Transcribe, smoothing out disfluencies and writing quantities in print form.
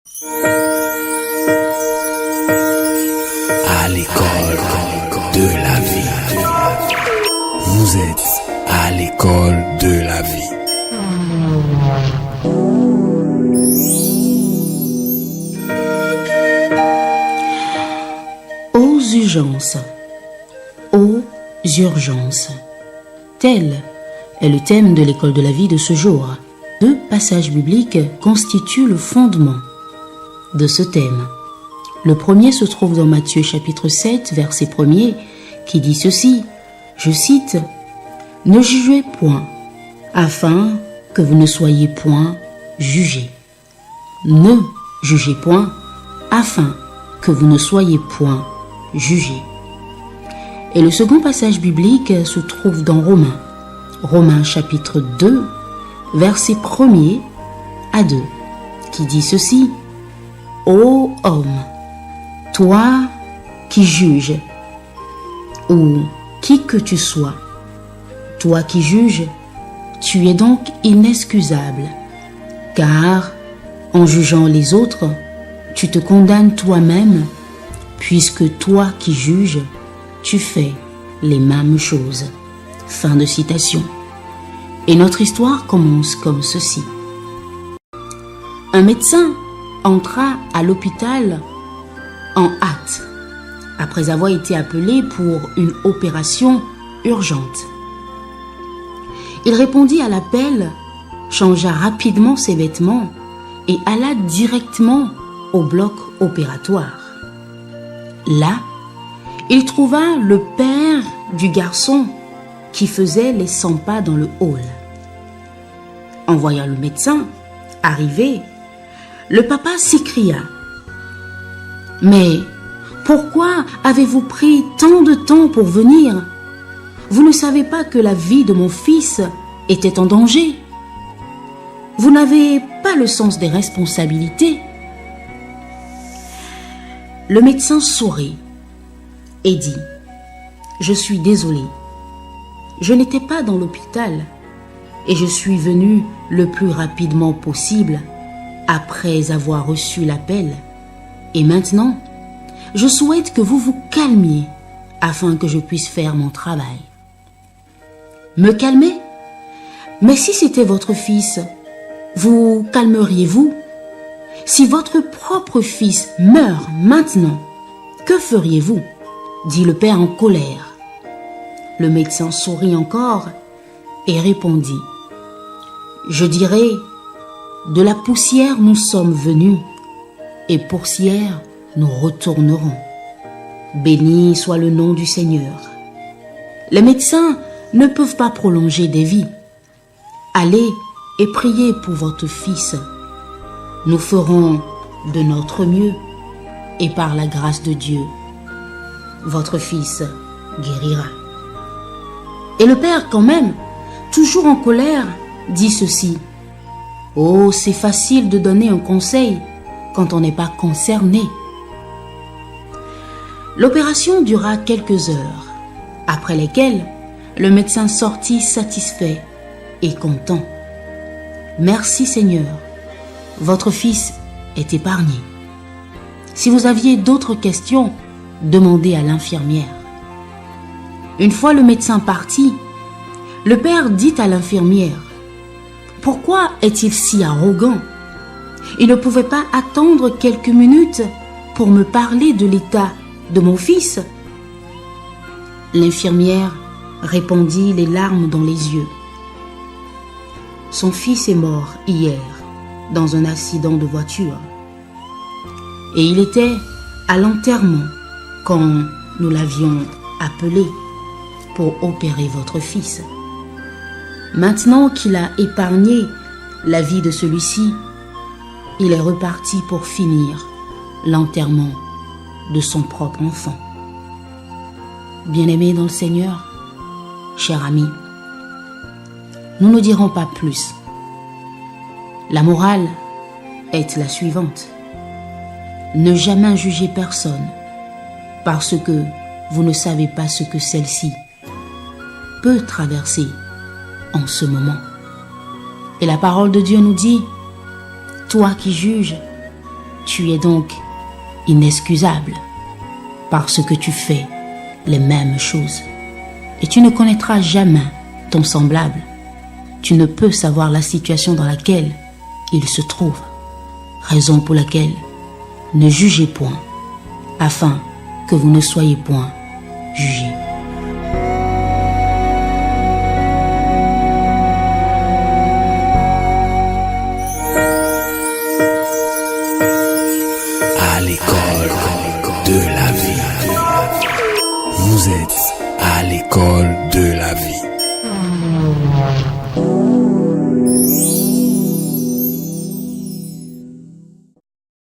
À l'école de la vie. Vous êtes à l'école de la vie. Aux urgences. Aux urgences. Tel est le thème de l'école de la vie de ce jour. 2 passages bibliques constituent le fondement de ce thème. Le premier se trouve dans Matthieu chapitre 7, verset 1er, qui dit ceci, je cite, « Ne jugez point, afin que vous ne soyez point jugés. Ne jugez point, afin que vous ne soyez point jugés. » Et le second passage biblique se trouve dans Romains chapitre 2, verset 1er à 2, qui dit ceci, « Ô homme, toi qui juges, ou qui que tu sois, toi qui juges, tu es donc inexcusable, car en jugeant les autres, tu te condamnes toi-même, puisque toi qui juges, tu fais les mêmes choses. » Fin de citation. Et notre histoire commence comme ceci. Un médecin entra à l'hôpital en hâte, après avoir été appelé pour une opération urgente. Il répondit à l'appel, changea rapidement ses vêtements et alla directement au bloc opératoire. Là, il trouva le père du garçon qui faisait les 100 pas dans le hall. En voyant le médecin arriver, le papa s'écria, « Mais pourquoi avez-vous pris tant de temps pour venir? Vous ne savez pas que la vie de mon fils était en danger? Vous n'avez pas le sens des responsabilités. » Le médecin sourit et dit, « Je suis désolé. Je n'étais pas dans l'hôpital et je suis venu le plus rapidement possible après avoir reçu l'appel. Et maintenant, je souhaite que vous vous calmiez afin que je puisse faire mon travail. » Me calmer? Mais si c'était votre fils, vous calmeriez-vous? Si votre propre fils meurt maintenant, que feriez-vous? Dit le père en colère. Le médecin sourit encore et répondit, « Je dirais, de la poussière nous sommes venus, et poussière nous retournerons. Béni soit le nom du Seigneur. » Les médecins ne peuvent pas prolonger des vies. Allez et priez pour votre fils. Nous ferons de notre mieux, et par la grâce de Dieu, votre fils guérira. Et le père, quand même, toujours en colère, dit ceci. Oh, c'est facile de donner un conseil quand on n'est pas concerné. L'opération dura quelques heures, après lesquelles le médecin sortit satisfait et content. Merci Seigneur, votre fils est épargné. Si vous aviez d'autres questions, demandez à l'infirmière. Une fois le médecin parti, le père dit à l'infirmière, « Pourquoi est-il si arrogant? Il ne pouvait pas attendre quelques minutes pour me parler de l'état de mon fils ?» L'infirmière répondit les larmes dans les yeux. « Son fils est mort hier dans un accident de voiture. Et il était à l'enterrement quand nous l'avions appelé pour opérer votre fils. Maintenant qu'il a épargné la vie de celui-ci, il est reparti pour finir l'enterrement de son propre enfant. » Bien-aimés dans le Seigneur, chers amis, nous ne dirons pas plus. La morale est la suivante. Ne jamais juger personne parce que vous ne savez pas ce que celle-ci peut traverser en ce moment. Et la parole de Dieu nous dit, toi qui juges, Tu es donc inexcusable parce que tu fais les mêmes choses. Et tu ne connaîtras jamais ton semblable. Tu ne peux savoir la situation dans laquelle il se trouve. Raison pour laquelle ne jugez point, afin que vous ne soyez point jugés. À l'école de la vie. Vous êtes à l'école de la vie.